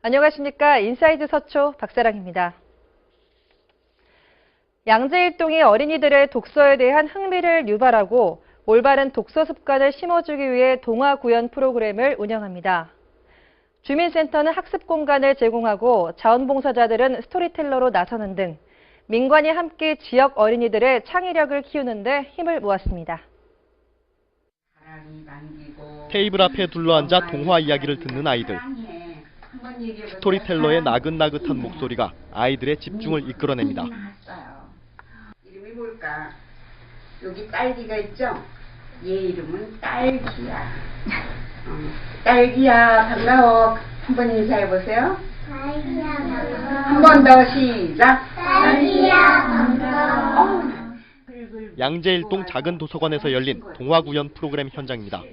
안녕하십니까. 인사이드 서초 박사랑입니다. 양재일동이 어린이들의 독서에 대한 흥미를 유발하고 올바른 독서 습관을 심어주기 위해 동화 구연 프로그램을 운영합니다. 주민센터는 학습 공간을 제공하고 자원봉사자들은 스토리텔러로 나서는 등 민관이 함께 지역 어린이들의 창의력을 키우는 데 힘을 모았습니다. 테이블 앞에 둘러앉아 동화 이야기를 듣는 아이들. 스토리텔러의 나긋나긋한 목소리가 아이들의 집중을 이끌어냅니다. 이름이 뭘까? 여기 딸기가 있죠? 얘 이름은 딸기야. 딸기야 반가워. 한번 인사해보세요. 딸기야 반가워. 한 번 더 시작. 딸기야 반가워. 양재일동 작은 도서관에서 열린 동화 구연 프로그램 현장입니다.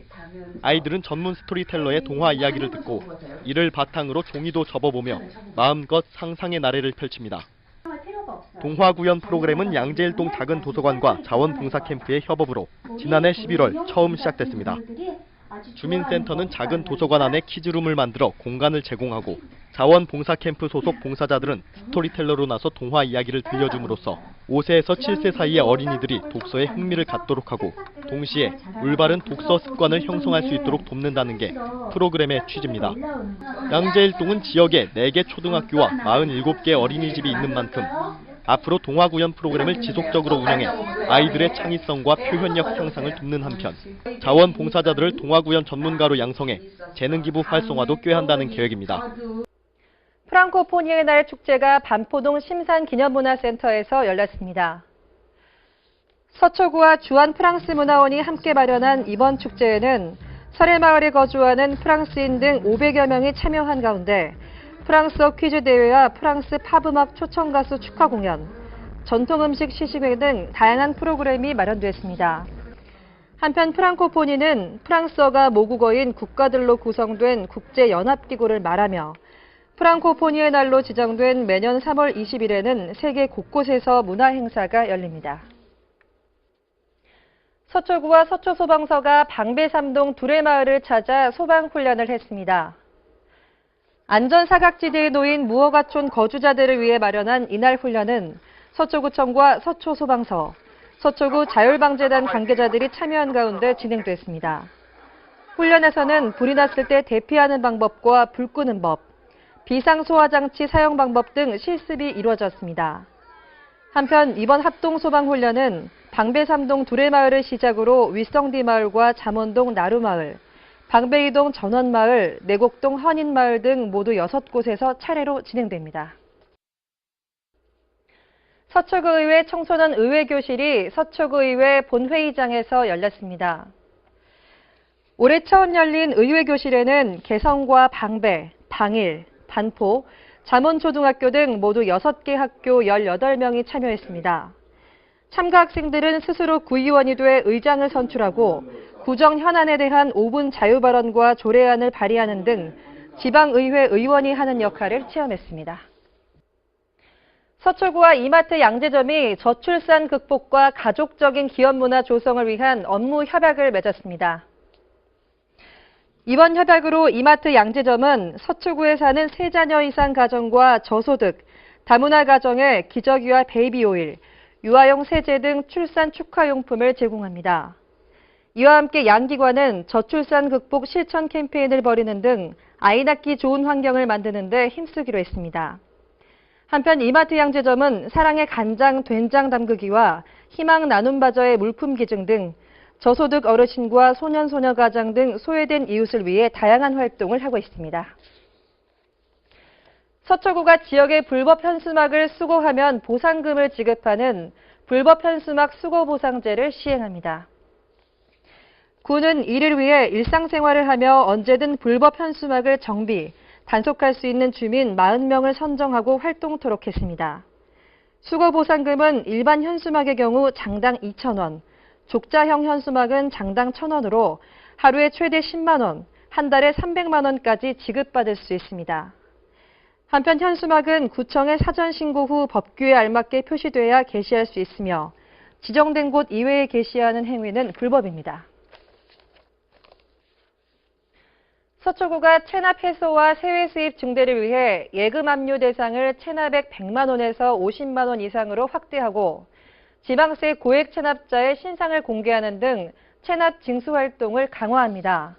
아이들은 전문 스토리텔러의 동화 이야기를 듣고 이를 바탕으로 종이도 접어보며 마음껏 상상의 나래를 펼칩니다. 동화 구연 프로그램은 양재일동 작은 도서관과 자원봉사 캠프의 협업으로 지난해 11월 처음 시작됐습니다. 주민센터는 작은 도서관 안에 키즈룸을 만들어 공간을 제공하고 자원봉사 캠프 소속 봉사자들은 스토리텔러로 나서 동화 이야기를 들려줌으로써 5세에서 7세 사이의 어린이들이 독서에 흥미를 갖도록 하고 동시에 올바른 독서 습관을 형성할 수 있도록 돕는다는 게 프로그램의 취지입니다. 양재일동은 지역에 4개 초등학교와 47개 어린이집이 있는 만큼 앞으로 동화 구연 프로그램을 지속적으로 운영해 아이들의 창의성과 표현력 향상을 돕는 한편 자원봉사자들을 동화 구연 전문가로 양성해 재능 기부 활성화도 꾀한다는 계획입니다. 프랑코포니의 날 축제가 반포동 심산기념문화센터에서 열렸습니다. 서초구와 주한 프랑스문화원이 함께 마련한 이번 축제에는 설해마을에 거주하는 프랑스인 등 500여 명이 참여한 가운데 프랑스어 퀴즈 대회와 프랑스 팝음악 초청 가수 축하 공연, 전통 음식 시식회 등 다양한 프로그램이 마련됐습니다. 한편 프랑코포니는 프랑스어가 모국어인 국가들로 구성된 국제연합기구를 말하며 프랑코포니의 날로 지정된 매년 3월 20일에는 세계 곳곳에서 문화행사가 열립니다. 서초구와 서초소방서가 방배삼동 두레마을을 찾아 소방훈련을 했습니다. 안전사각지대에 놓인 무허가촌 거주자들을 위해 마련한 이날 훈련은 서초구청과 서초소방서, 서초구 자율방재단 관계자들이 참여한 가운데 진행됐습니다. 훈련에서는 불이 났을 때 대피하는 방법과 불 끄는 법, 비상소화장치 사용 방법 등 실습이 이루어졌습니다. 한편 이번 합동소방훈련은 방배삼동 두레마을을 시작으로 윗성디마을과 잠원동 나루마을, 방배이동 전원마을, 내곡동 헌인마을 등 모두 6곳에서 차례로 진행됩니다. 서초구의회 청소년 의회교실이 서초구의회 본회의장에서 열렸습니다. 올해 처음 열린 의회교실에는 개성과 방배, 방일, 반포, 잠원초등학교 등 모두 6개 학교 18명이 참여했습니다. 참가 학생들은 스스로 구의원이 돼 의장을 선출하고 구정 현안에 대한 5분 자유발언과 조례안을 발의하는 등 지방의회 의원이 하는 역할을 체험했습니다. 서초구와 이마트 양재점이 저출산 극복과 가족적인 기업문화 조성을 위한 업무 협약을 맺었습니다. 이번 협약으로 이마트 양재점은 서초구에 사는 3자녀 이상 가정과 저소득, 다문화 가정에 기저귀와 베이비오일, 유아용 세제 등 출산 축하용품을 제공합니다. 이와 함께 양기관은 저출산 극복 실천 캠페인을 벌이는 등 아이 낳기 좋은 환경을 만드는 데 힘쓰기로 했습니다. 한편 이마트 양재점은 사랑의 간장, 된장 담그기와 희망 나눔 바저의 물품 기증 등 저소득 어르신과 소년, 소녀 가장 등 소외된 이웃을 위해 다양한 활동을 하고 있습니다. 서초구가 지역의 불법 현수막을 수거하면 보상금을 지급하는 불법 현수막 수거보상제를 시행합니다. 구는 이를 위해 일상생활을 하며 언제든 불법 현수막을 정비, 단속할 수 있는 주민 40명을 선정하고 활동토록 했습니다. 수거보상금은 일반 현수막의 경우 장당 2,000원, 족자형 현수막은 장당 1,000원으로 하루에 최대 10만 원, 한 달에 300만 원까지 지급받을 수 있습니다. 한편 현수막은 구청에 사전 신고 후 법규에 알맞게 표시돼야 게시할 수 있으며 지정된 곳 이외에 게시하는 행위는 불법입니다. 서초구가 체납 해소와 세외 수입 증대를 위해 예금 압류 대상을 체납액 100만 원에서 50만 원 이상으로 확대하고 지방세 고액 체납자의 신상을 공개하는 등 체납 징수 활동을 강화합니다.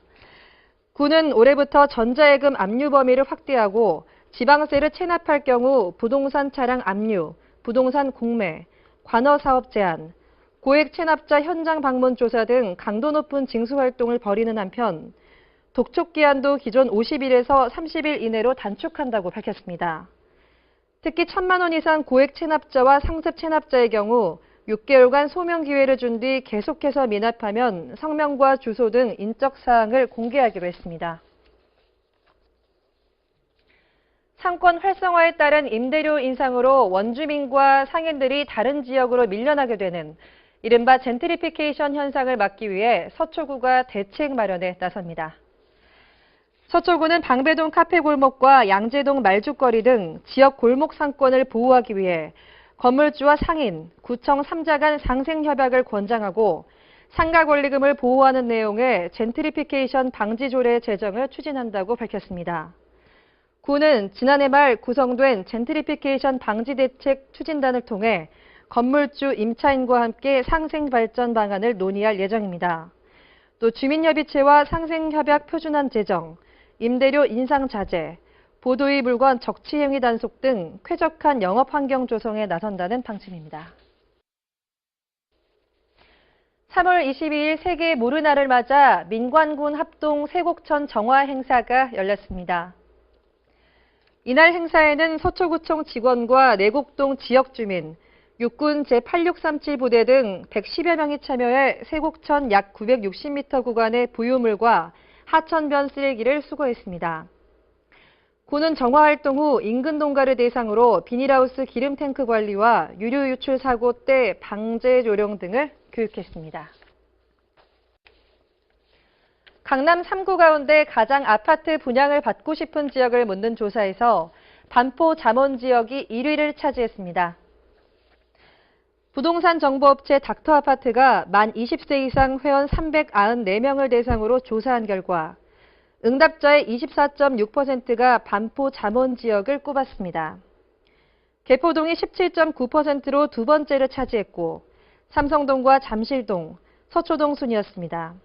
구는 올해부터 전자예금 압류 범위를 확대하고 지방세를 체납할 경우 부동산 차량 압류, 부동산 공매, 관어사업 제한, 고액 체납자 현장 방문 조사 등 강도 높은 징수 활동을 벌이는 한편 독촉 기한도 기존 50일에서 30일 이내로 단축한다고 밝혔습니다. 특히 1,000만 원 이상 고액 체납자와 상습 체납자의 경우 6개월간 소명 기회를 준 뒤 계속해서 미납하면 성명과 주소 등 인적 사항을 공개하기로 했습니다. 상권 활성화에 따른 임대료 인상으로 원주민과 상인들이 다른 지역으로 밀려나게 되는 이른바 젠트리피케이션 현상을 막기 위해 서초구가 대책 마련에 나섭니다. 서초구는 방배동 카페 골목과 양재동 말죽거리 등 지역 골목 상권을 보호하기 위해 건물주와 상인, 구청 3자 간 상생협약을 권장하고 상가 권리금을 보호하는 내용의 젠트리피케이션 방지 조례 제정을 추진한다고 밝혔습니다. 구는 지난해 말 구성된 젠트리피케이션 방지 대책 추진단을 통해 건물주 임차인과 함께 상생 발전 방안을 논의할 예정입니다. 또 주민협의체와 상생협약 표준안 제정, 임대료 인상 자제, 보도의 물건 적치행위 단속 등 쾌적한 영업 환경 조성에 나선다는 방침입니다. 3월 22일 세계 모르나를 맞아 민관군 합동 세곡천 정화 행사가 열렸습니다. 이날 행사에는 서초구청 직원과 내곡동 지역 주민, 육군 제8637 부대 등 110여 명이 참여해 세곡천 약 960m 구간의 부유물과 하천변 쓰레기를 수거했습니다. 구는 정화 활동 후 인근 농가를 대상으로 비닐하우스 기름 탱크 관리와 유류 유출 사고 때 방제 조령 등을 교육했습니다. 강남 3구 가운데 가장 아파트 분양을 받고 싶은 지역을 묻는 조사에서 반포 잠원 지역이 1위를 차지했습니다. 부동산 정보업체 닥터아파트가 만 20세 이상 회원 394명을 대상으로 조사한 결과 응답자의 24.6%가 반포 잠원 지역을 꼽았습니다. 개포동이 17.9%로 두 번째를 차지했고 삼성동과 잠실동, 서초동 순이었습니다.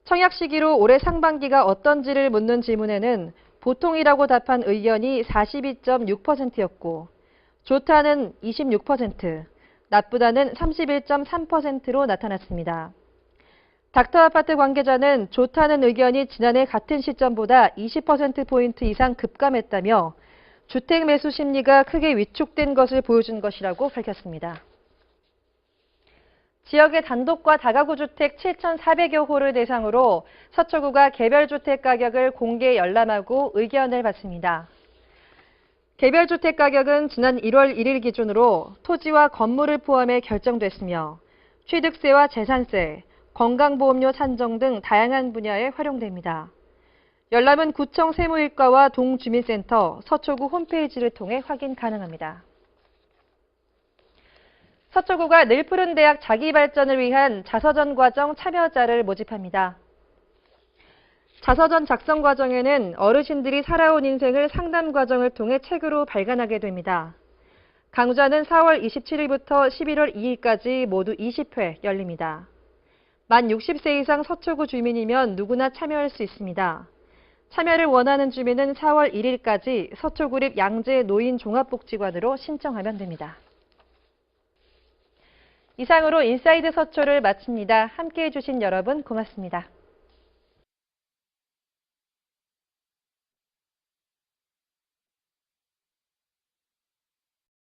청약 시기로 올해 상반기가 어떤지를 묻는 질문에는 보통이라고 답한 의견이 42.6%였고 좋다는 26%, 나쁘다는 31.3%로 나타났습니다. 닥터아파트 관계자는 좋다는 의견이 지난해 같은 시점보다 20%포인트 이상 급감했다며 주택 매수 심리가 크게 위축된 것을 보여준 것이라고 밝혔습니다. 지역의 단독과 다가구 주택 7,400여 호를 대상으로 서초구가 개별주택 가격을 공개 열람하고 의견을 받습니다. 개별주택 가격은 지난 1월 1일 기준으로 토지와 건물을 포함해 결정됐으며 취득세와 재산세, 건강보험료 산정 등 다양한 분야에 활용됩니다. 열람은 구청 세무일과와 동주민센터, 서초구 홈페이지를 통해 확인 가능합니다. 서초구가 늘푸른 대학 자기발전을 위한 자서전 과정 참여자를 모집합니다. 자서전 작성 과정에는 어르신들이 살아온 인생을 상담 과정을 통해 책으로 발간하게 됩니다. 강좌는 4월 27일부터 11월 2일까지 모두 20회 열립니다. 만 60세 이상 서초구 주민이면 누구나 참여할 수 있습니다. 참여를 원하는 주민은 4월 1일까지 서초구립 양재 노인종합복지관으로 신청하면 됩니다. 이상으로 인사이드 서초를 마칩니다. 함께해 주신 여러분 고맙습니다.